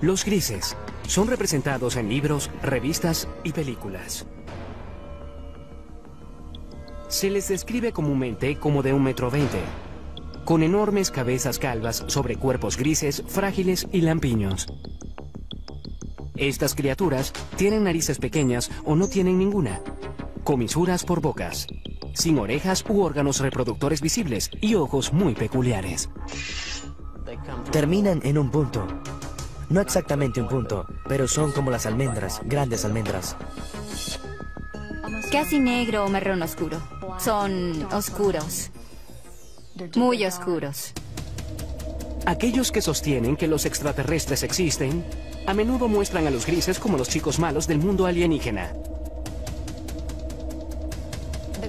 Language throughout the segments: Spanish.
Los grises son representados en libros, revistas y películas. Se les describe comúnmente como de 1,20 m, con enormes cabezas calvas sobre cuerpos grises, frágiles y lampiños. Estas criaturas tienen narices pequeñas o no tienen ninguna, comisuras por bocas, sin orejas u órganos reproductores visibles y ojos muy peculiares. Terminan en un punto. No exactamente un punto, pero son como las almendras, grandes almendras. Casi negro o marrón oscuro. Son oscuros. Muy oscuros. Aquellos que sostienen que los extraterrestres existen, a menudo muestran a los grises como los chicos malos del mundo alienígena.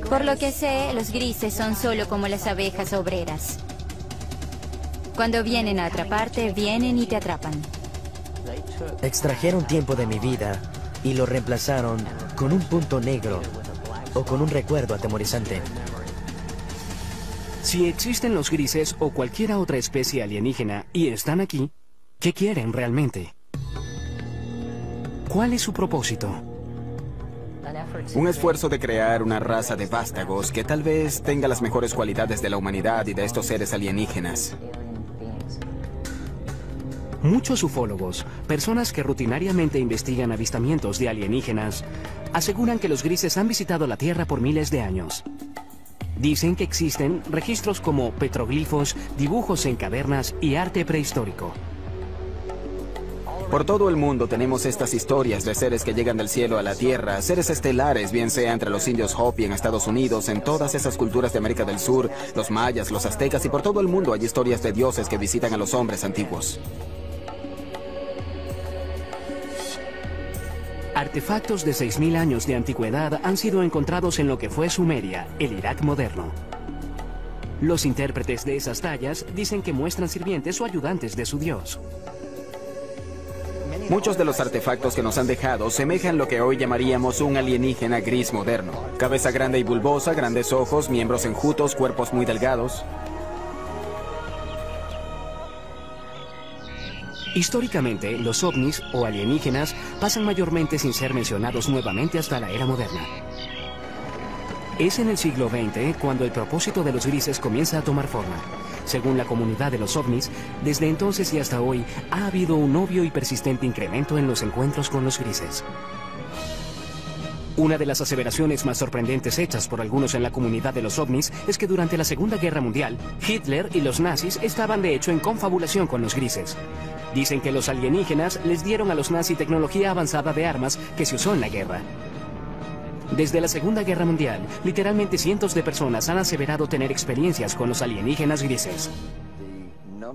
Por lo que sé, los grises son solo como las abejas obreras. Cuando vienen a atraparte, vienen y te atrapan. Extrajeron tiempo de mi vida y lo reemplazaron con un punto negro o con un recuerdo atemorizante. Si existen los grises o cualquier otra especie alienígena y están aquí, ¿qué quieren realmente? ¿Cuál es su propósito? Un esfuerzo de crear una raza de vástagos que tal vez tenga las mejores cualidades de la humanidad y de estos seres alienígenas. Muchos ufólogos, personas que rutinariamente investigan avistamientos de alienígenas, aseguran que los grises han visitado la Tierra por miles de años. Dicen que existen registros como petroglifos, dibujos en cavernas y arte prehistórico. Por todo el mundo tenemos estas historias de seres que llegan del cielo a la Tierra, seres estelares, bien sea entre los indios Hopi en Estados Unidos, en todas esas culturas de América del Sur, los mayas, los aztecas, y por todo el mundo hay historias de dioses que visitan a los hombres antiguos. Artefactos de 6.000 años de antigüedad han sido encontrados en lo que fue Sumeria, el Irak moderno. Los intérpretes de esas tallas dicen que muestran sirvientes o ayudantes de su dios. Muchos de los artefactos que nos han dejado semejan lo que hoy llamaríamos un alienígena gris moderno. Cabeza grande y bulbosa, grandes ojos, miembros enjutos, cuerpos muy delgados. Históricamente, los ovnis o alienígenas pasan mayormente sin ser mencionados nuevamente hasta la era moderna. Es en el siglo XX cuando el propósito de los grises comienza a tomar forma. Según la comunidad de los ovnis, desde entonces y hasta hoy ha habido un obvio y persistente incremento en los encuentros con los grises. Una de las aseveraciones más sorprendentes hechas por algunos en la comunidad de los ovnis es que durante la Segunda Guerra Mundial, Hitler y los nazis estaban de hecho en confabulación con los grises. Dicen que los alienígenas les dieron a los nazis tecnología avanzada de armas que se usó en la guerra. Desde la Segunda Guerra Mundial, literalmente cientos de personas han aseverado tener experiencias con los alienígenas grises.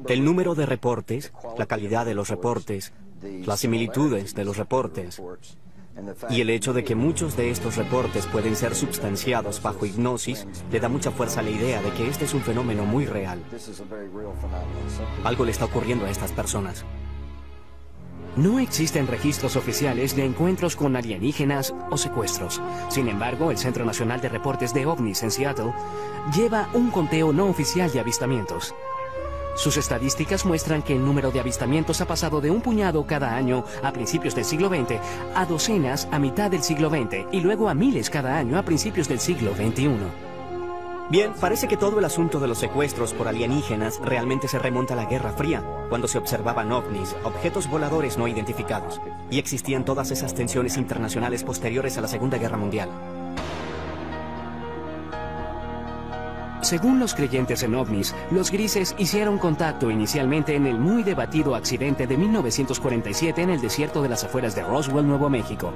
El número de reportes, la calidad de los reportes, las similitudes de los reportes y el hecho de que muchos de estos reportes pueden ser substanciados bajo hipnosis le da mucha fuerza a la idea de que este es un fenómeno muy real. Algo le está ocurriendo a estas personas. No existen registros oficiales de encuentros con alienígenas o secuestros. Sin embargo, el Centro Nacional de Reportes de OVNIs en Seattle lleva un conteo no oficial de avistamientos. Sus estadísticas muestran que el número de avistamientos ha pasado de un puñado cada año a principios del siglo XX a docenas a mitad del siglo XX y luego a miles cada año a principios del siglo XXI. Bien, parece que todo el asunto de los secuestros por alienígenas realmente se remonta a la Guerra Fría, cuando se observaban ovnis, objetos voladores no identificados, y existían todas esas tensiones internacionales posteriores a la Segunda Guerra Mundial. Según los creyentes en ovnis, los grises hicieron contacto inicialmente en el muy debatido accidente de 1947 en el desierto de las afueras de Roswell, Nuevo México.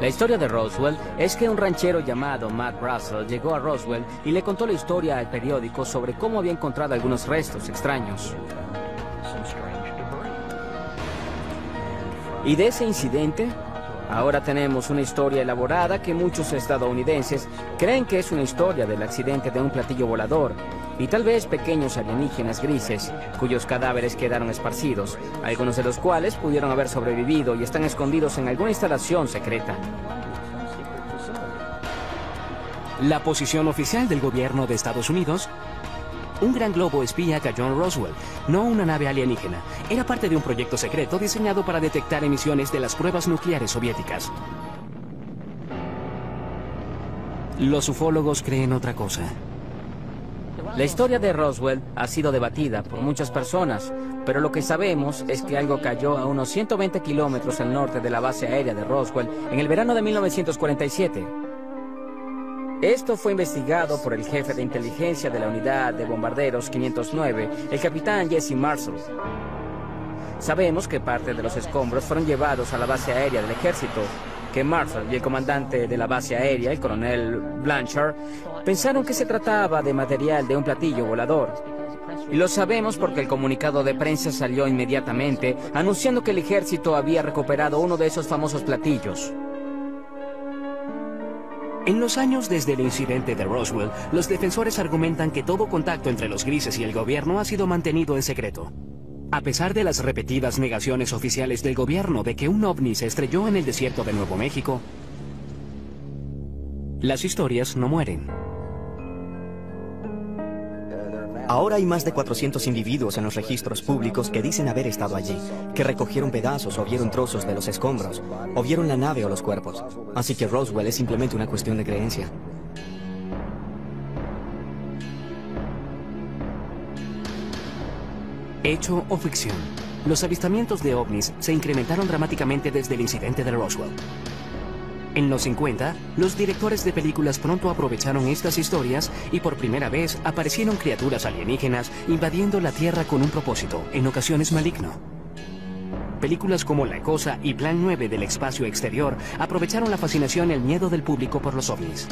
La historia de Roswell es que un ranchero llamado Matt Russell llegó a Roswell y le contó la historia al periódico sobre cómo había encontrado algunos restos extraños. Y de ese incidente, ahora tenemos una historia elaborada que muchos estadounidenses creen que es una historia del accidente de un platillo volador y tal vez pequeños alienígenas grises cuyos cadáveres quedaron esparcidos, algunos de los cuales pudieron haber sobrevivido y están escondidos en alguna instalación secreta. La posición oficial del gobierno de Estados Unidos Un gran globo espía cayó en Roswell, no una nave alienígena. Era parte de un proyecto secreto diseñado para detectar emisiones de las pruebas nucleares soviéticas. Los ufólogos creen otra cosa. La historia de Roswell ha sido debatida por muchas personas, pero lo que sabemos es que algo cayó a unos 120 kilómetros al norte de la base aérea de Roswell en el verano de 1947. Esto fue investigado por el jefe de inteligencia de la unidad de bombarderos 509, el capitán Jesse Marshall. Sabemos que parte de los escombros fueron llevados a la base aérea del ejército, que Marshall y el comandante de la base aérea, el coronel Blanchard, pensaron que se trataba de material de un platillo volador. Y lo sabemos porque el comunicado de prensa salió inmediatamente, anunciando que el ejército había recuperado uno de esos famosos platillos. En los años desde el incidente de Roswell, los defensores argumentan que todo contacto entre los grises y el gobierno ha sido mantenido en secreto. A pesar de las repetidas negaciones oficiales del gobierno de que un ovni se estrelló en el desierto de Nuevo México, las historias no mueren. Ahora hay más de 400 individuos en los registros públicos que dicen haber estado allí, que recogieron pedazos o vieron trozos de los escombros, o vieron la nave o los cuerpos. Así que Roswell es simplemente una cuestión de creencia. Hecho o ficción. Los avistamientos de ovnis se incrementaron dramáticamente desde el incidente de Roswell. En los 50, los directores de películas pronto aprovecharon estas historias y por primera vez aparecieron criaturas alienígenas invadiendo la Tierra con un propósito, en ocasiones maligno. Películas como La Cosa y Plan 9 del espacio exterior aprovecharon la fascinación y el miedo del público por los ovnis.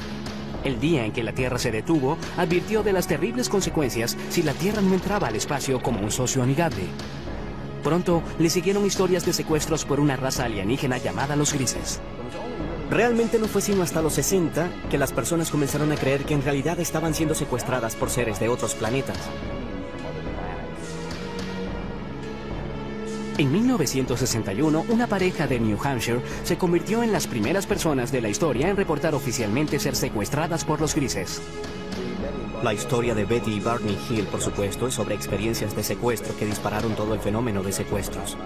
El día en que la Tierra se detuvo, advirtió de las terribles consecuencias si la Tierra no entraba al espacio como un socio amigable. Pronto le siguieron historias de secuestros por una raza alienígena llamada los grises. Realmente no fue sino hasta los 60 que las personas comenzaron a creer que en realidad estaban siendo secuestradas por seres de otros planetas. En 1961, una pareja de New Hampshire se convirtió en las primeras personas de la historia en reportar oficialmente ser secuestradas por los grises. La historia de Betty y Barney Hill, por supuesto, es sobre experiencias de secuestro que dispararon todo el fenómeno de secuestros.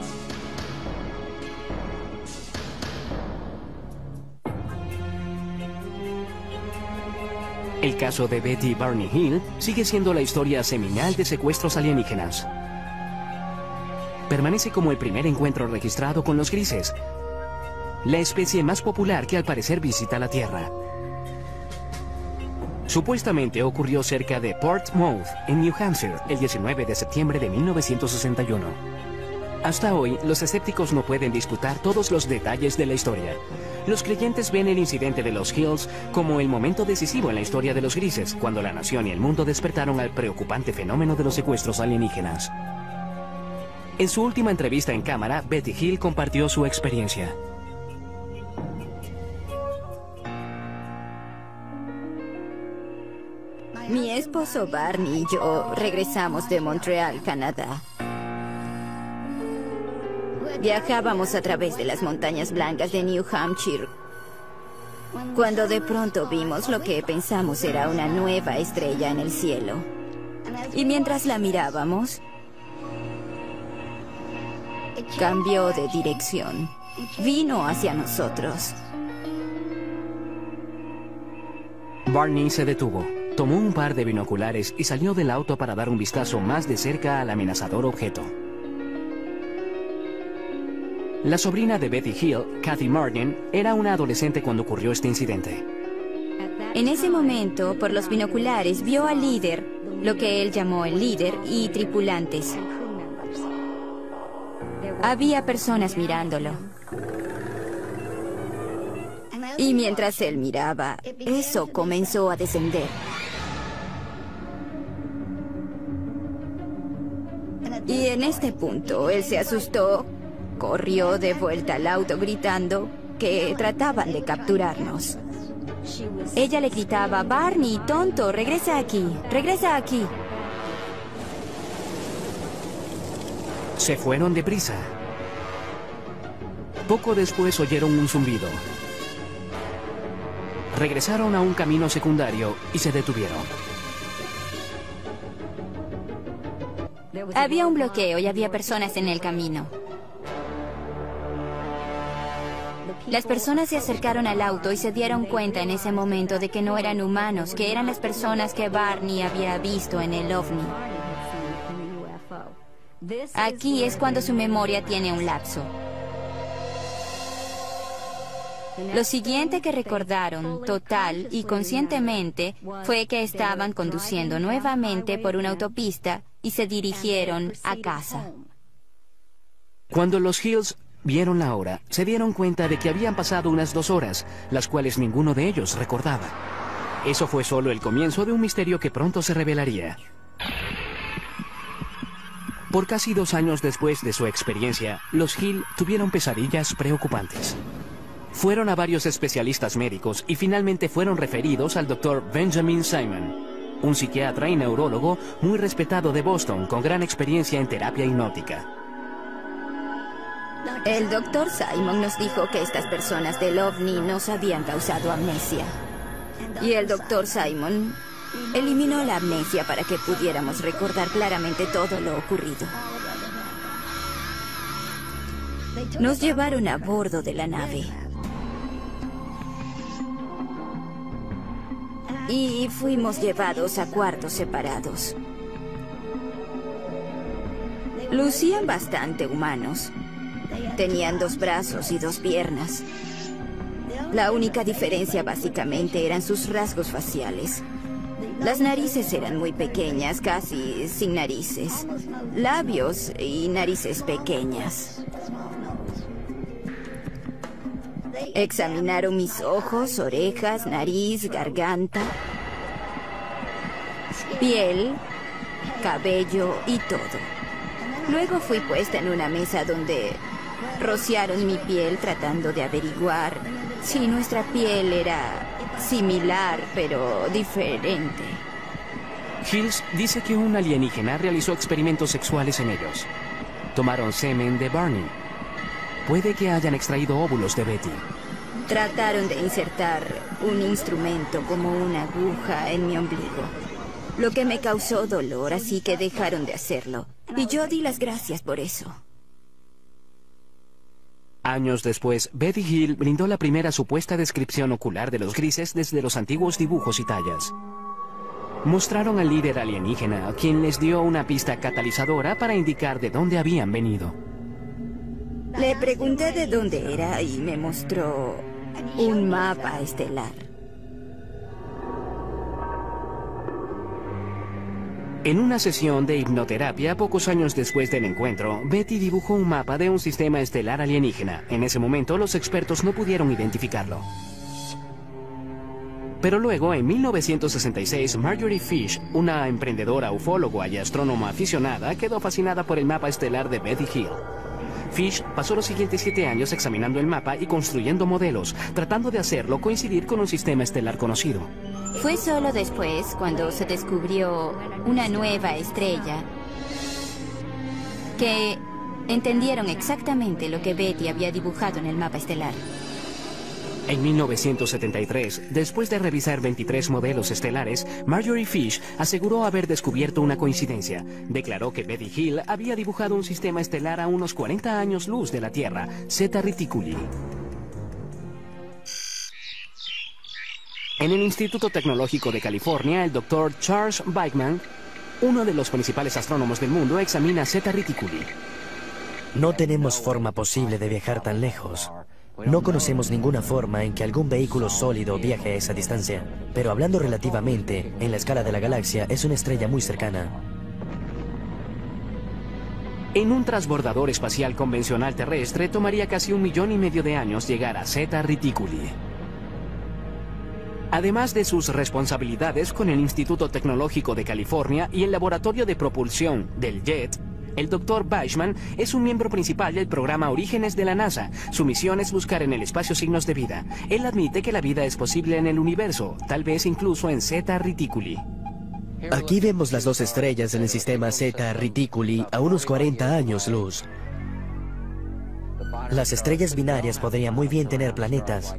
El caso de Betty y Barney Hill sigue siendo la historia seminal de secuestros alienígenas. Permanece como el primer encuentro registrado con los grises, la especie más popular que al parecer visita la Tierra. Supuestamente ocurrió cerca de Portsmouth, en New Hampshire, el 19 de septiembre de 1961. Hasta hoy, los escépticos no pueden disputar todos los detalles de la historia. Los creyentes ven el incidente de los Hills como el momento decisivo en la historia de los grises, cuando la nación y el mundo despertaron al preocupante fenómeno de los secuestros alienígenas. En su última entrevista en cámara, Betty Hill compartió su experiencia. Mi esposo Barney y yo regresamos de Montreal, Canadá. Viajábamos a través de las montañas blancas de New Hampshire, cuando de pronto vimos lo que pensamos era una nueva estrella en el cielo. Y mientras la mirábamos, cambió de dirección. Vino hacia nosotros. Barney se detuvo, tomó un par de binoculares y salió del auto para dar un vistazo más de cerca al amenazador objeto. La sobrina de Betty Hill, Kathy Martin, era una adolescente cuando ocurrió este incidente. En ese momento, por los binoculares, vio al líder, lo que él llamó el líder, y tripulantes. Había personas mirándolo. Y mientras él miraba, eso comenzó a descender. Y en este punto, él se asustó, corrió de vuelta al auto gritando que trataban de capturarnos. Ella le gritaba: Barney, tonto, regresa aquí, regresa aquí. Se fueron deprisa. Poco después oyeron un zumbido. Regresaron a un camino secundario y se detuvieron. Había un bloqueo y había personas en el camino. Las personas se acercaron al auto y se dieron cuenta en ese momento de que no eran humanos, que eran las personas que Barney había visto en el ovni. Aquí es cuando su memoria tiene un lapso. Lo siguiente que recordaron, total y conscientemente, fue que estaban conduciendo nuevamente por una autopista y se dirigieron a casa. Cuando los Hills vieron la hora, se dieron cuenta de que habían pasado unas 2 horas, las cuales ninguno de ellos recordaba. Eso fue solo el comienzo de un misterio que pronto se revelaría. Por casi 2 años después de su experiencia, los Hill tuvieron pesadillas preocupantes. Fueron a varios especialistas médicos y finalmente fueron referidos al Dr. Benjamin Simon, un psiquiatra y neurólogo muy respetado de Boston con gran experiencia en terapia hipnótica. El Dr. Simon nos dijo que estas personas del ovni nos habían causado amnesia. Y el Dr. Simon eliminó la amnesia para que pudiéramos recordar claramente todo lo ocurrido. Nos llevaron a bordo de la nave. Y fuimos llevados a cuartos separados. Lucían bastante humanos. Tenían 2 brazos y 2 piernas. La única diferencia básicamente eran sus rasgos faciales. Las narices eran muy pequeñas, casi sin narices. Labios y narices pequeñas. Examinaron mis ojos, orejas, nariz, garganta, piel, cabello y todo. Luego fui puesta en una mesa donde rociaron mi piel tratando de averiguar si nuestra piel era similar pero diferente. Hills dice que un alienígena realizó experimentos sexuales en ellos. Tomaron semen de Barney. Puede que hayan extraído óvulos de Betty. Trataron de insertar un instrumento como una aguja en mi ombligo, lo que me causó dolor, así que dejaron de hacerlo. Y yo di las gracias por eso. Años después, Betty Hill brindó la primera supuesta descripción ocular de los grises desde los antiguos dibujos y tallas. Mostraron al líder alienígena, quien les dio una pista catalizadora para indicar de dónde habían venido. Le pregunté de dónde era y me mostró un mapa estelar. En una sesión de hipnoterapia, pocos años después del encuentro, Betty dibujó un mapa de un sistema estelar alienígena. En ese momento, los expertos no pudieron identificarlo. Pero luego, en 1966, Marjorie Fish, una emprendedora ufóloga y astrónoma aficionada, quedó fascinada por el mapa estelar de Betty Hill. Fish pasó los siguientes 7 años examinando el mapa y construyendo modelos, tratando de hacerlo coincidir con un sistema estelar conocido. Fue solo después, cuando se descubrió una nueva estrella, que entendieron exactamente lo que Betty había dibujado en el mapa estelar. En 1973, después de revisar 23 modelos estelares, Marjorie Fish aseguró haber descubierto una coincidencia. Declaró que Betty Hill había dibujado un sistema estelar a unos 40 años luz de la Tierra, Zeta Reticuli. En el Instituto Tecnológico de California, el Dr. Charles Bachman, uno de los principales astrónomos del mundo, examina Zeta Reticuli. No tenemos forma posible de viajar tan lejos. No conocemos ninguna forma en que algún vehículo sólido viaje a esa distancia. Pero hablando relativamente, en la escala de la galaxia, es una estrella muy cercana. En un transbordador espacial convencional terrestre, tomaría casi 1,5 millones de años llegar a Zeta Reticuli. Además de sus responsabilidades con el Instituto Tecnológico de California y el Laboratorio de Propulsión del JET, el Dr. Bachman es un miembro principal del programa Orígenes de la NASA. Su misión es buscar en el espacio signos de vida. Él admite que la vida es posible en el universo, tal vez incluso en Zeta Reticuli. Aquí vemos las 2 estrellas en el sistema Zeta Reticuli a unos 40 años luz. Las estrellas binarias podrían muy bien tener planetas.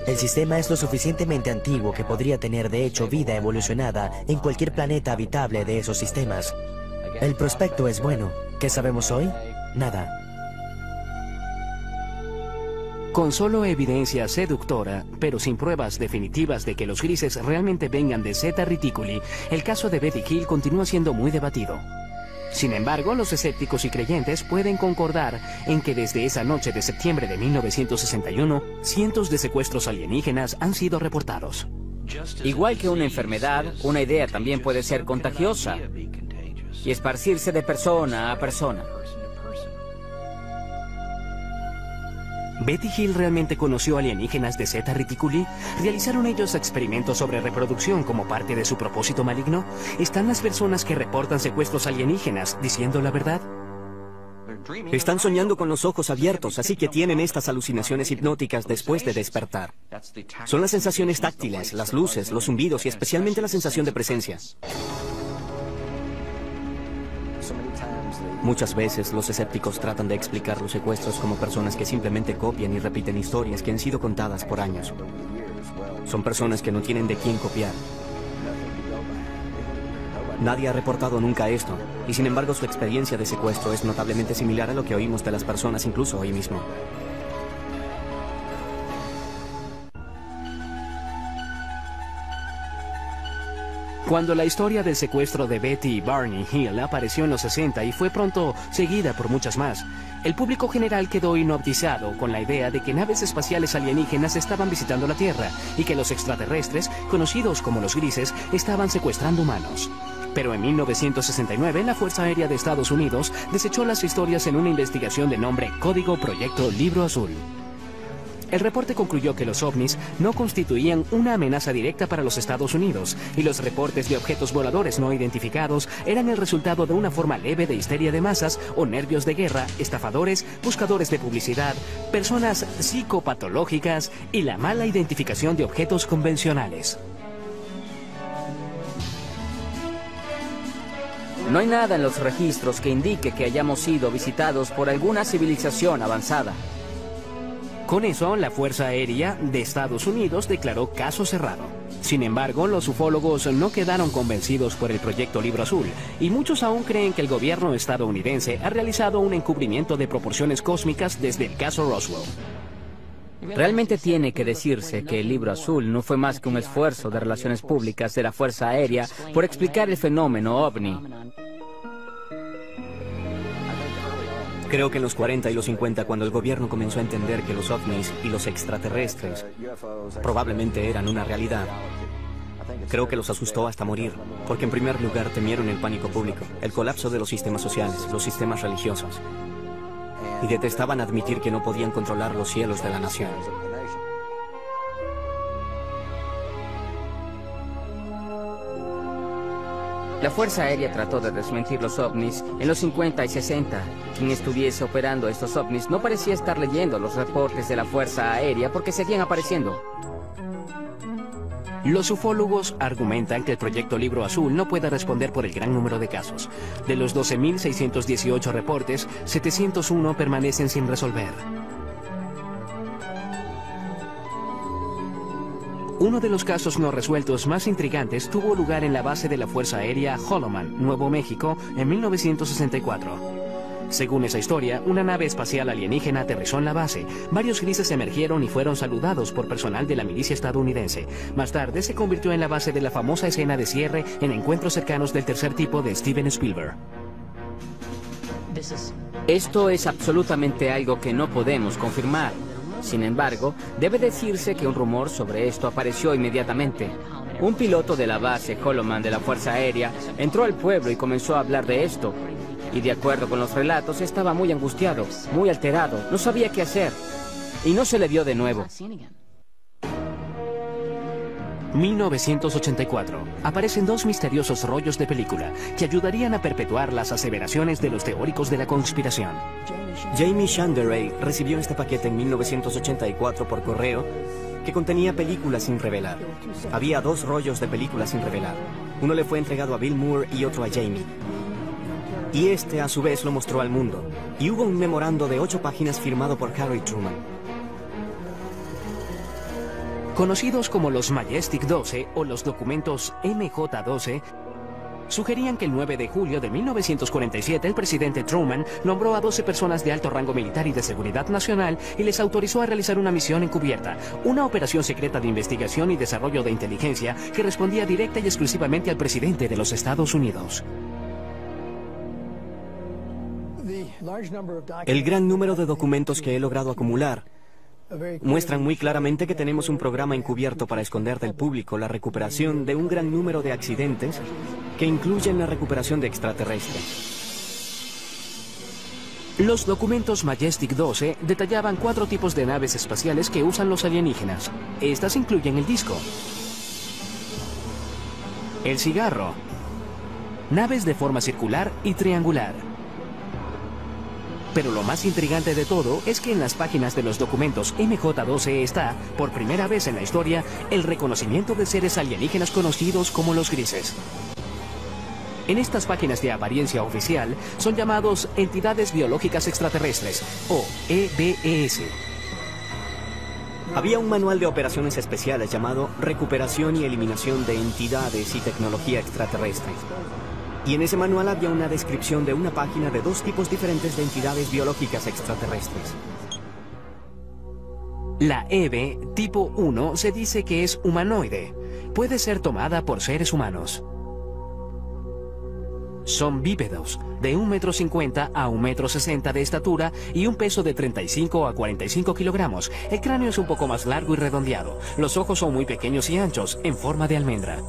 El sistema es lo suficientemente antiguo que podría tener de hecho vida evolucionada en cualquier planeta habitable de esos sistemas. El prospecto es bueno. ¿Qué sabemos hoy? Nada. Con solo evidencia seductora, pero sin pruebas definitivas de que los grises realmente vengan de Zeta Reticuli, el caso de Betty Hill continúa siendo muy debatido. Sin embargo, los escépticos y creyentes pueden concordar en que desde esa noche de septiembre de 1961, cientos de secuestros alienígenas han sido reportados. Igual que una enfermedad, una idea también puede ser contagiosa y esparcirse de persona a persona. ¿Betty Hill realmente conoció alienígenas de Zeta Reticuli? ¿Realizaron ellos experimentos sobre reproducción como parte de su propósito maligno? ¿Están las personas que reportan secuestros alienígenas diciendo la verdad? Están soñando con los ojos abiertos, así que tienen estas alucinaciones hipnóticas después de despertar. Son las sensaciones táctiles, las luces, los zumbidos y especialmente la sensación de presencia. Muchas veces los escépticos tratan de explicar los secuestros como personas que simplemente copian y repiten historias que han sido contadas por años. Son personas que no tienen de quién copiar. Nadie ha reportado nunca esto, y sin embargo su experiencia de secuestro es notablemente similar a lo que oímos de las personas incluso hoy mismo. Cuando la historia del secuestro de Betty y Barney Hill apareció en los 60 y fue pronto seguida por muchas más, el público general quedó hipnotizado con la idea de que naves espaciales alienígenas estaban visitando la Tierra y que los extraterrestres, conocidos como los grises, estaban secuestrando humanos. Pero en 1969, la Fuerza Aérea de Estados Unidos desechó las historias en una investigación de nombre Código Proyecto Libro Azul. El reporte concluyó que los ovnis no constituían una amenaza directa para los Estados Unidos y los reportes de objetos voladores no identificados eran el resultado de una forma leve de histeria de masas o nervios de guerra, estafadores, buscadores de publicidad, personas psicopatológicas y la mala identificación de objetos convencionales. No hay nada en los registros que indique que hayamos sido visitados por alguna civilización avanzada. Con eso, la Fuerza Aérea de Estados Unidos declaró caso cerrado. Sin embargo, los ufólogos no quedaron convencidos por el proyecto Libro Azul, y muchos aún creen que el gobierno estadounidense ha realizado un encubrimiento de proporciones cósmicas desde el caso Roswell. Realmente tiene que decirse que el Libro Azul no fue más que un esfuerzo de relaciones públicas de la Fuerza Aérea por explicar el fenómeno ovni. Creo que en los 40 y los 50, cuando el gobierno comenzó a entender que los ovnis y los extraterrestres probablemente eran una realidad, creo que los asustó hasta morir, porque en primer lugar temieron el pánico público, el colapso de los sistemas sociales, los sistemas religiosos, y detestaban admitir que no podían controlar los cielos de la nación. La Fuerza Aérea trató de desmentir los ovnis en los 50 y 60. Quien estuviese operando estos ovnis no parecía estar leyendo los reportes de la Fuerza Aérea porque seguían apareciendo. Los ufólogos argumentan que el proyecto Libro Azul no puede responder por el gran número de casos. De los 12.618 reportes, 701 permanecen sin resolver. Uno de los casos no resueltos más intrigantes tuvo lugar en la base de la Fuerza Aérea Holloman, Nuevo México, en 1964. Según esa historia, una nave espacial alienígena aterrizó en la base. Varios grises emergieron y fueron saludados por personal de la milicia estadounidense. Más tarde se convirtió en la base de la famosa escena de cierre en Encuentros cercanos del tercer tipo de Steven Spielberg. Esto es absolutamente algo que no podemos confirmar. Sin embargo, debe decirse que un rumor sobre esto apareció inmediatamente. Un piloto de la base Holloman de la Fuerza Aérea entró al pueblo y comenzó a hablar de esto. Y de acuerdo con los relatos, estaba muy angustiado, muy alterado, no sabía qué hacer. Y no se le vio de nuevo. 1984. Aparecen dos misteriosos rollos de película que ayudarían a perpetuar las aseveraciones de los teóricos de la conspiración. Jamie Shanderay recibió este paquete en 1984 por correo que contenía películas sin revelar. Había dos rollos de películas sin revelar. Uno le fue entregado a Bill Moore y otro a Jamie. Y este a su vez lo mostró al mundo. Y hubo un memorando de 8 páginas firmado por Harry Truman. Conocidos como los Majestic 12 o los documentos MJ-12, sugerían que el 9 de julio de 1947 el presidente Truman nombró a 12 personas de alto rango militar y de seguridad nacional y les autorizó a realizar una misión encubierta, una operación secreta de investigación y desarrollo de inteligencia que respondía directa y exclusivamente al presidente de los Estados Unidos. El gran número de documentos que he logrado acumular muestran muy claramente que tenemos un programa encubierto para esconder del público la recuperación de un gran número de accidentes que incluyen la recuperación de extraterrestres. Los documentos Majestic 12 detallaban 4 tipos de naves espaciales que usan los alienígenas. Estas incluyen el disco, el cigarro, naves de forma circular y triangular. Pero lo más intrigante de todo es que en las páginas de los documentos MJ-12 está, por primera vez en la historia, el reconocimiento de seres alienígenas conocidos como los grises. En estas páginas de apariencia oficial son llamados entidades biológicas extraterrestres, o EBES. Había un manual de operaciones especiales llamado Recuperación y Eliminación de Entidades y Tecnología Extraterrestre. Y en ese manual había una descripción de una página de 2 tipos diferentes de entidades biológicas extraterrestres. La EBE tipo 1 se dice que es humanoide. Puede ser tomada por seres humanos. Son bípedos, de 1,50 m a 1,60 m de estatura y un peso de 35 a 45 kilogramos. El cráneo es un poco más largo y redondeado. Los ojos son muy pequeños y anchos, en forma de almendra.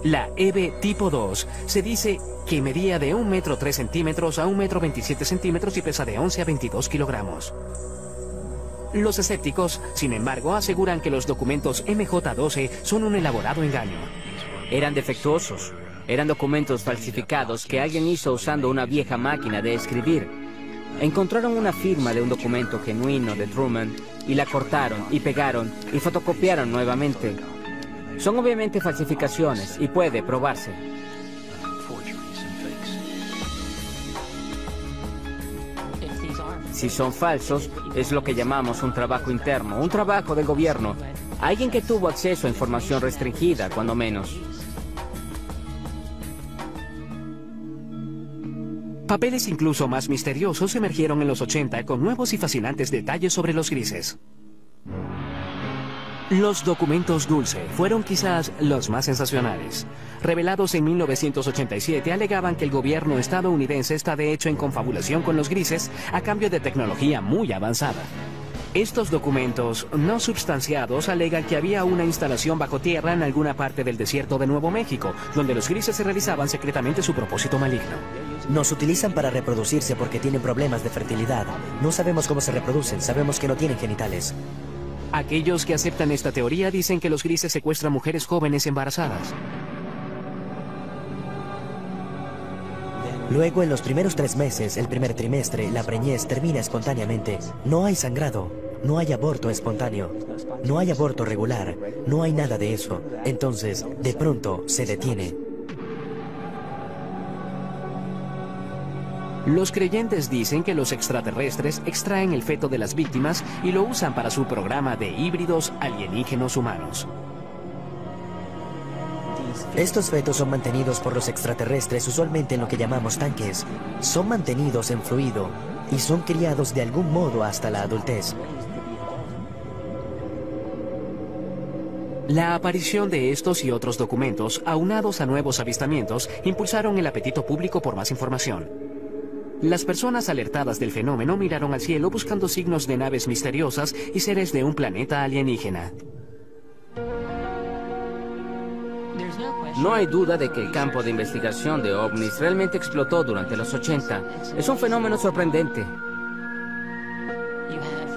La EBE tipo 2 se dice que medía de 1,3 m a 1,27 m y pesa de 11 a 22 kilogramos. Los escépticos, sin embargo, aseguran que los documentos MJ-12 son un elaborado engaño. Eran defectuosos. Eran documentos falsificados que alguien hizo usando una vieja máquina de escribir. Encontraron una firma de un documento genuino de Truman y la cortaron y pegaron y fotocopiaron nuevamente. Son obviamente falsificaciones y puede probarse. Si son falsos, es lo que llamamos un trabajo interno, un trabajo del gobierno. Alguien que tuvo acceso a información restringida, cuando menos. Papeles incluso más misteriosos emergieron en los 80 con nuevos y fascinantes detalles sobre los grises. Los documentos Dulce fueron quizás los más sensacionales. Revelados en 1987, alegaban que el gobierno estadounidense está de hecho en confabulación con los grises a cambio de tecnología muy avanzada. Estos documentos no substanciados alegan que había una instalación bajo tierra en alguna parte del desierto de Nuevo México, donde los grises se realizaban secretamente su propósito maligno. Nos utilizan para reproducirse porque tienen problemas de fertilidad. No sabemos cómo se reproducen, sabemos que no tienen genitales. Aquellos que aceptan esta teoría dicen que los grises secuestran mujeres jóvenes embarazadas. Luego, en los primeros 3 meses, el primer trimestre, la preñez termina espontáneamente. No hay sangrado, no hay aborto espontáneo, no hay aborto regular, no hay nada de eso. Entonces, de pronto, se detiene. Los creyentes dicen que los extraterrestres extraen el feto de las víctimas y lo usan para su programa de híbridos alienígenos humanos. Estos fetos son mantenidos por los extraterrestres usualmente en lo que llamamos tanques. Son mantenidos en fluido y son criados de algún modo hasta la adultez. La aparición de estos y otros documentos, aunados a nuevos avistamientos, impulsaron el apetito público por más información. Las personas alertadas del fenómeno miraron al cielo buscando signos de naves misteriosas y seres de un planeta alienígena. No hay duda de que el campo de investigación de ovnis realmente explotó durante los 80. Es un fenómeno sorprendente.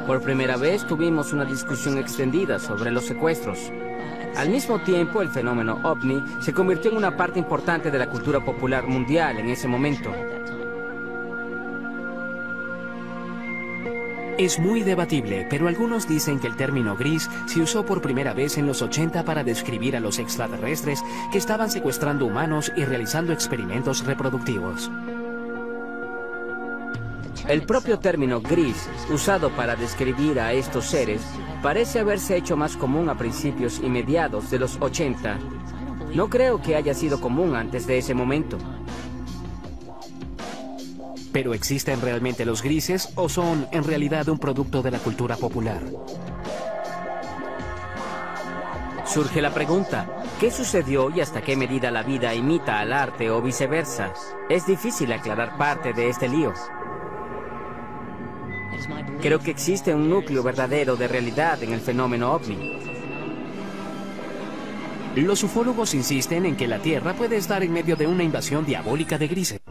Por primera vez tuvimos una discusión extendida sobre los secuestros. Al mismo tiempo, el fenómeno ovni se convirtió en una parte importante de la cultura popular mundial en ese momento. Es muy debatible, pero algunos dicen que el término gris se usó por primera vez en los 80 para describir a los extraterrestres que estaban secuestrando humanos y realizando experimentos reproductivos. El propio término gris, usado para describir a estos seres, parece haberse hecho más común a principios y mediados de los 80. No creo que haya sido común antes de ese momento. ¿Pero existen realmente los grises o son en realidad un producto de la cultura popular? Surge la pregunta, ¿qué sucedió y hasta qué medida la vida imita al arte o viceversa? Es difícil aclarar parte de este lío. Creo que existe un núcleo verdadero de realidad en el fenómeno ovni. Los ufólogos insisten en que la Tierra puede estar en medio de una invasión diabólica de grises.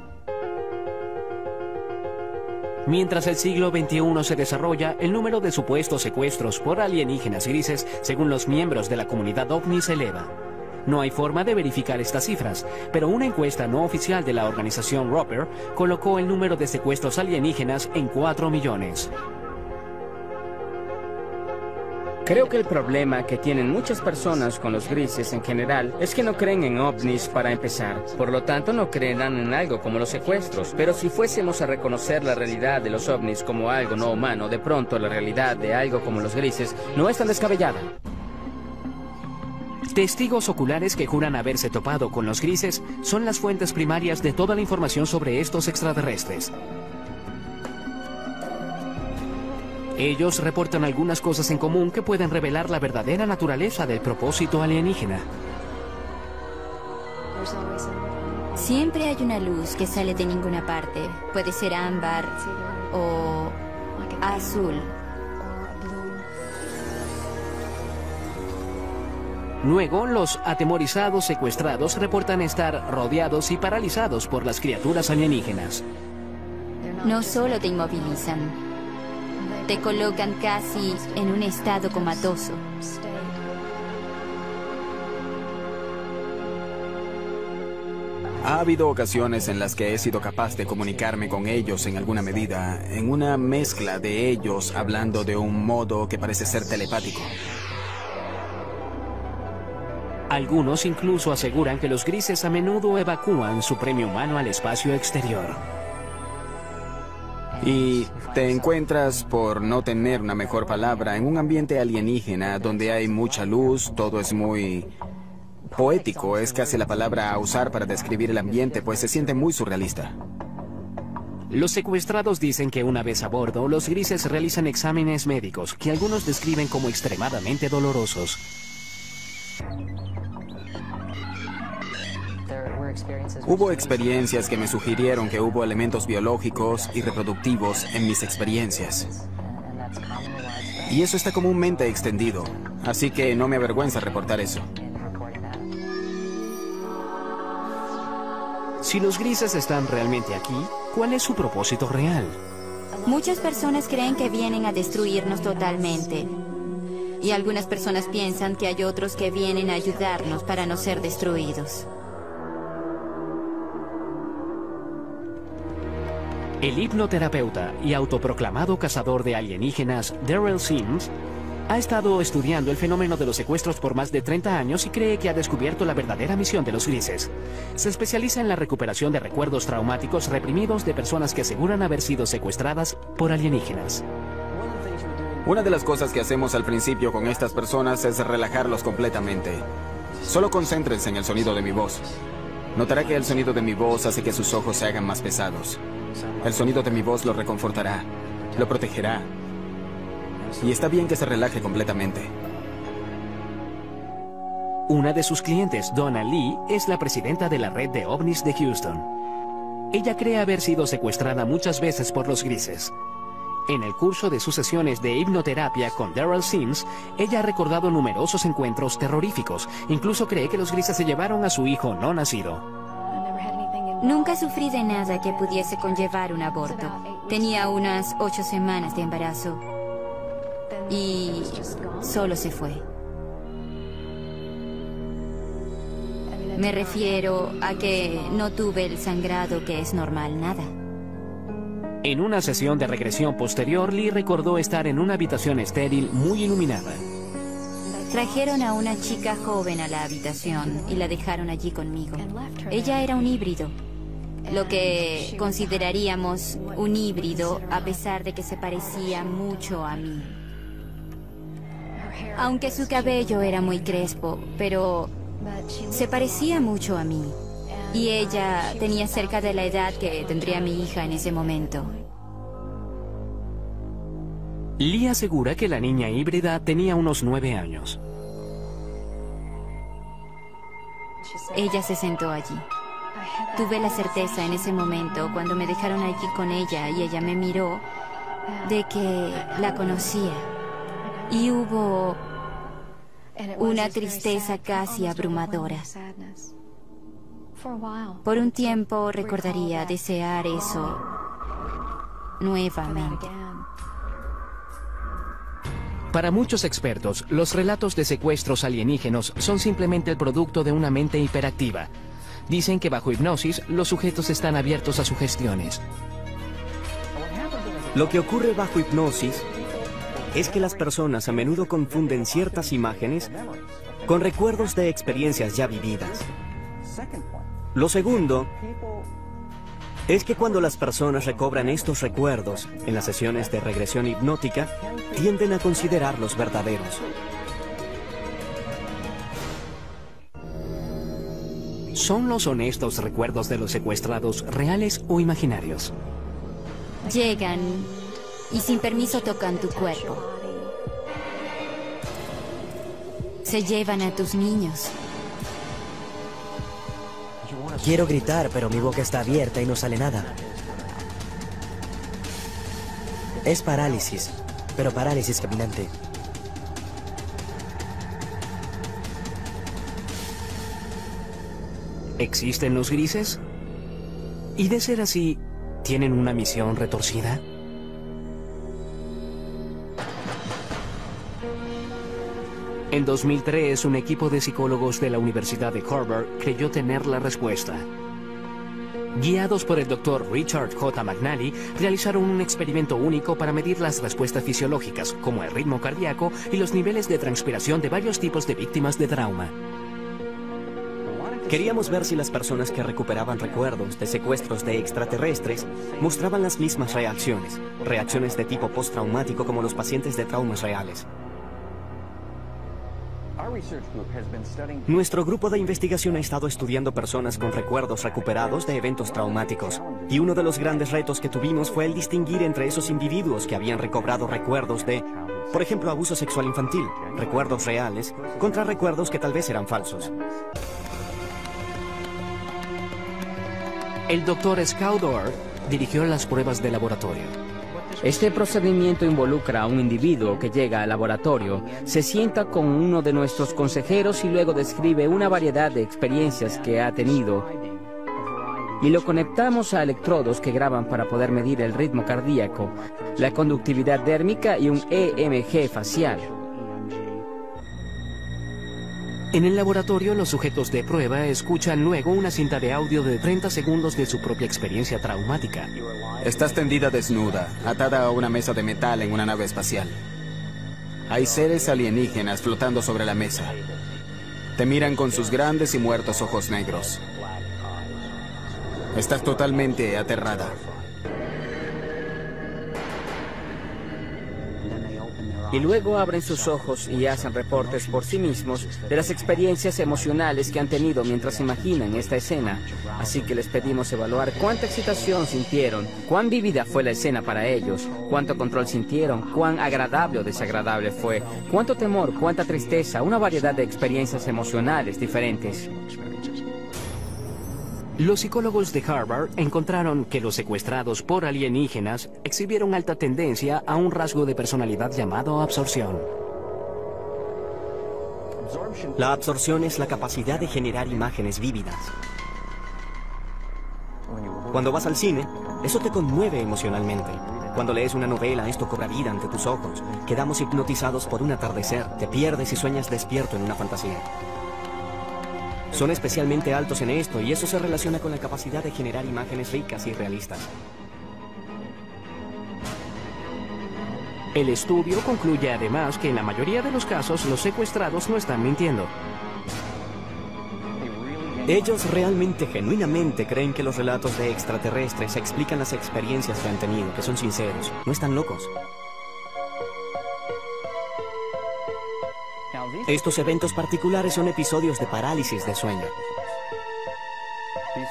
Mientras el siglo XXI se desarrolla, el número de supuestos secuestros por alienígenas grises, según los miembros de la comunidad ovni, se eleva. No hay forma de verificar estas cifras, pero una encuesta no oficial de la organización Roper colocó el número de secuestros alienígenas en 4 millones. Creo que el problema que tienen muchas personas con los grises en general es que no creen en ovnis para empezar. Por lo tanto, no creerán en algo como los secuestros. Pero si fuésemos a reconocer la realidad de los ovnis como algo no humano, de pronto la realidad de algo como los grises no es tan descabellada. Testigos oculares que juran haberse topado con los grises son las fuentes primarias de toda la información sobre estos extraterrestres. Ellos reportan algunas cosas en común que pueden revelar la verdadera naturaleza del propósito alienígena. Siempre hay una luz que sale de ninguna parte. Puede ser ámbar o azul. Luego, los atemorizados secuestrados reportan estar rodeados y paralizados por las criaturas alienígenas. No solo te inmovilizan, te colocan casi en un estado comatoso. Ha habido ocasiones en las que he sido capaz de comunicarme con ellos en alguna medida, en una mezcla de ellos hablando de un modo que parece ser telepático. Algunos incluso aseguran que los grises a menudo evacúan su premio humano al espacio exterior. Y te encuentras, por no tener una mejor palabra, en un ambiente alienígena donde hay mucha luz, todo es muy poético, es casi la palabra a usar para describir el ambiente, pues se siente muy surrealista. Los secuestrados dicen que una vez a bordo, los grises realizan exámenes médicos que algunos describen como extremadamente dolorosos. Hubo experiencias que me sugirieron que hubo elementos biológicos y reproductivos en mis experiencias. Y eso está comúnmente extendido, así que no me avergüenza reportar eso. Si los grises están realmente aquí, ¿cuál es su propósito real? Muchas personas creen que vienen a destruirnos totalmente. Y algunas personas piensan que hay otros que vienen a ayudarnos para no ser destruidos. El hipnoterapeuta y autoproclamado cazador de alienígenas, Daryl Sims, ha estado estudiando el fenómeno de los secuestros por más de 30 años y cree que ha descubierto la verdadera misión de los grises. Se especializa en la recuperación de recuerdos traumáticos reprimidos de personas que aseguran haber sido secuestradas por alienígenas. Una de las cosas que hacemos al principio con estas personas es relajarlos completamente. Solo concéntrense en el sonido de mi voz. Notará que el sonido de mi voz hace que sus ojos se hagan más pesados. El sonido de mi voz lo reconfortará, lo protegerá. Y está bien que se relaje completamente. Una de sus clientes, Donna Lee, es la presidenta de la red de ovnis de Houston. Ella cree haber sido secuestrada muchas veces por los grises. En el curso de sus sesiones de hipnoterapia con Daryl Sims, ella ha recordado numerosos encuentros terroríficos. Incluso cree que los grises se llevaron a su hijo no nacido. Nunca sufrí de nada que pudiese conllevar un aborto. Tenía unas 8 semanas de embarazo. Y solo se fue. Me refiero a que no tuve el sangrado que es normal, nada. En una sesión de regresión posterior, Lee recordó estar en una habitación estéril muy iluminada. Trajeron a una chica joven a la habitación y la dejaron allí conmigo. Ella era un híbrido, lo que consideraríamos un híbrido a pesar de que se parecía mucho a mí. Aunque su cabello era muy crespo, pero Se parecía mucho a mí. Y ella tenía cerca de la edad que tendría mi hija en ese momento. Lee asegura que la niña híbrida tenía unos 9 años. Ella se sentó allí. Tuve la certeza en ese momento, cuando me dejaron allí con ella y ella me miró, de que la conocía. Y hubo una tristeza casi abrumadora. Por un tiempo recordaría desear eso nuevamente. Para muchos expertos, los relatos de secuestros alienígenos son simplemente el producto de una mente hiperactiva. Dicen que bajo hipnosis, los sujetos están abiertos a sugestiones. Lo que ocurre bajo hipnosis es que las personas a menudo confunden ciertas imágenes con recuerdos de experiencias ya vividas. Lo segundo es que cuando las personas recobran estos recuerdos en las sesiones de regresión hipnótica, tienden a considerarlos verdaderos. ¿Son los honestos recuerdos de los secuestrados reales o imaginarios? Llegan y sin permiso tocan tu cuerpo. Se llevan a tus niños. Quiero gritar, pero mi boca está abierta y no sale nada. Es parálisis, pero parálisis caminante. ¿Existen los grises? Y de ser así, ¿tienen una misión retorcida? En 2003, un equipo de psicólogos de la Universidad de Harvard creyó tener la respuesta. Guiados por el Dr. Richard J. McNally, realizaron un experimento único para medir las respuestas fisiológicas, como el ritmo cardíaco y los niveles de transpiración de varios tipos de víctimas de trauma. Queríamos ver si las personas que recuperaban recuerdos de secuestros de extraterrestres mostraban las mismas reacciones de tipo postraumático como los pacientes de traumas reales. Nuestro grupo de investigación ha estado estudiando personas con recuerdos recuperados de eventos traumáticos, y uno de los grandes retos que tuvimos fue el distinguir entre esos individuos que habían recobrado recuerdos de, por ejemplo, abuso sexual infantil, recuerdos reales, contra recuerdos que tal vez eran falsos. El Dr. Scaudor dirigió las pruebas de laboratorio. Este procedimiento involucra a un individuo que llega al laboratorio, se sienta con uno de nuestros consejeros y luego describe una variedad de experiencias que ha tenido. Y lo conectamos a electrodos que graban para poder medir el ritmo cardíaco, la conductividad dérmica y un EMG facial. En el laboratorio, los sujetos de prueba escuchan luego una cinta de audio de 30 segundos de su propia experiencia traumática. Estás tendida desnuda, atada a una mesa de metal en una nave espacial. Hay seres alienígenas flotando sobre la mesa. Te miran con sus grandes y muertos ojos negros. Estás totalmente aterrada. Y luego abren sus ojos y hacen reportes por sí mismos de las experiencias emocionales que han tenido mientras imaginan esta escena. Así que les pedimos evaluar cuánta excitación sintieron, cuán vívida fue la escena para ellos, cuánto control sintieron, cuán agradable o desagradable fue, cuánto temor, cuánta tristeza, una variedad de experiencias emocionales diferentes. Los psicólogos de Harvard encontraron que los secuestrados por alienígenas exhibieron alta tendencia a un rasgo de personalidad llamado absorción. La absorción es la capacidad de generar imágenes vívidas. Cuando vas al cine, eso te conmueve emocionalmente. Cuando lees una novela, esto cobra vida ante tus ojos. Quedamos hipnotizados por un atardecer, te pierdes y sueñas despierto en una fantasía. Son especialmente altos en esto y eso se relaciona con la capacidad de generar imágenes ricas y realistas. El estudio concluye además que en la mayoría de los casos los secuestrados no están mintiendo. Ellos realmente, genuinamente creen que los relatos de extraterrestres explican las experiencias que han tenido, que son sinceros, no están locos. Estos eventos particulares son episodios de parálisis de sueño.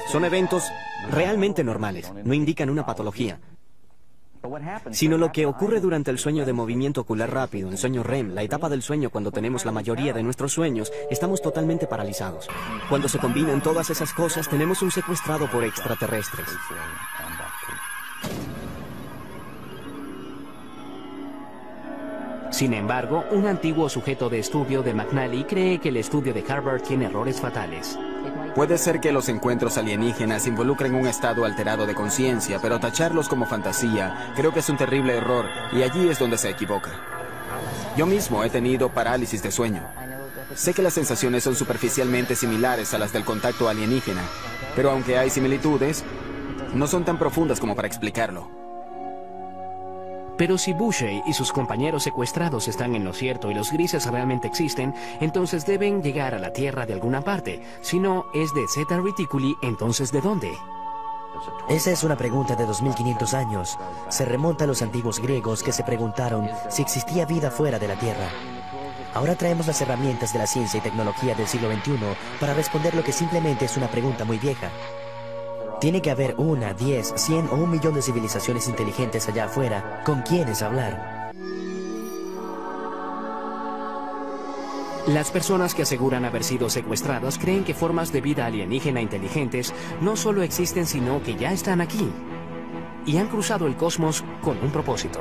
Son eventos realmente normales, no indican una patología, sino lo que ocurre durante el sueño de movimiento ocular rápido, en sueño REM, la etapa del sueño cuando tenemos la mayoría de nuestros sueños, estamos totalmente paralizados. Cuando se combinan todas esas cosas, tenemos un secuestrado por extraterrestres. Sin embargo, un antiguo sujeto de estudio de McNally cree que el estudio de Harvard tiene errores fatales. Puede ser que los encuentros alienígenas involucren un estado alterado de conciencia, pero tacharlos como fantasía creo que es un terrible error y allí es donde se equivoca. Yo mismo he tenido parálisis de sueño. Sé que las sensaciones son superficialmente similares a las del contacto alienígena, pero aunque hay similitudes, no son tan profundas como para explicarlo. Pero si Boucher y sus compañeros secuestrados están en lo cierto y los grises realmente existen, entonces deben llegar a la Tierra de alguna parte. Si no es de Zeta Reticuli, entonces ¿de dónde? Esa es una pregunta de 2500 años. Se remonta a los antiguos griegos que se preguntaron si existía vida fuera de la Tierra. Ahora traemos las herramientas de la ciencia y tecnología del siglo XXI para responder lo que simplemente es una pregunta muy vieja. Tiene que haber 1, 10, 100 o 1 millón de civilizaciones inteligentes allá afuera con quienes hablar. Las personas que aseguran haber sido secuestradas creen que formas de vida alienígena inteligentes no solo existen, sino que ya están aquí y han cruzado el cosmos con un propósito.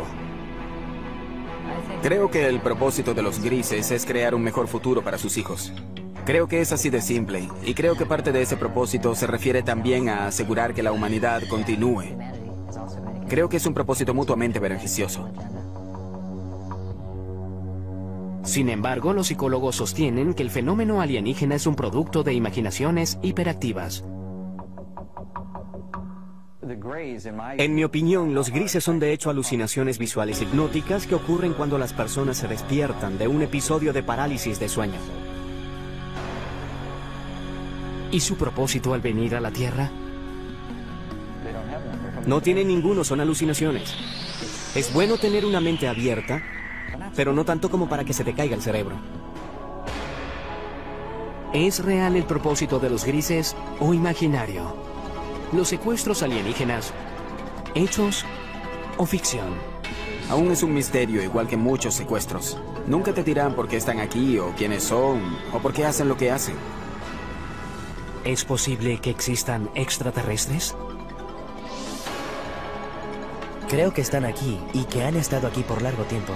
Creo que el propósito de los grises es crear un mejor futuro para sus hijos. Creo que es así de simple, y creo que parte de ese propósito se refiere también a asegurar que la humanidad continúe. Creo que es un propósito mutuamente beneficioso. Sin embargo, los psicólogos sostienen que el fenómeno alienígena es un producto de imaginaciones hiperactivas. En mi opinión, los grises son de hecho alucinaciones visuales hipnóticas que ocurren cuando las personas se despiertan de un episodio de parálisis de sueño. ¿Y su propósito al venir a la Tierra? No tienen ninguno, son alucinaciones. Es bueno tener una mente abierta, pero no tanto como para que se te caiga el cerebro. ¿Es real el propósito de los grises o imaginario? ¿Los secuestros alienígenas, hechos o ficción? Aún es un misterio, igual que muchos secuestros. Nunca te dirán por qué están aquí, o quiénes son, o por qué hacen lo que hacen. ¿Es posible que existan extraterrestres? Creo que están aquí y que han estado aquí por largo tiempo.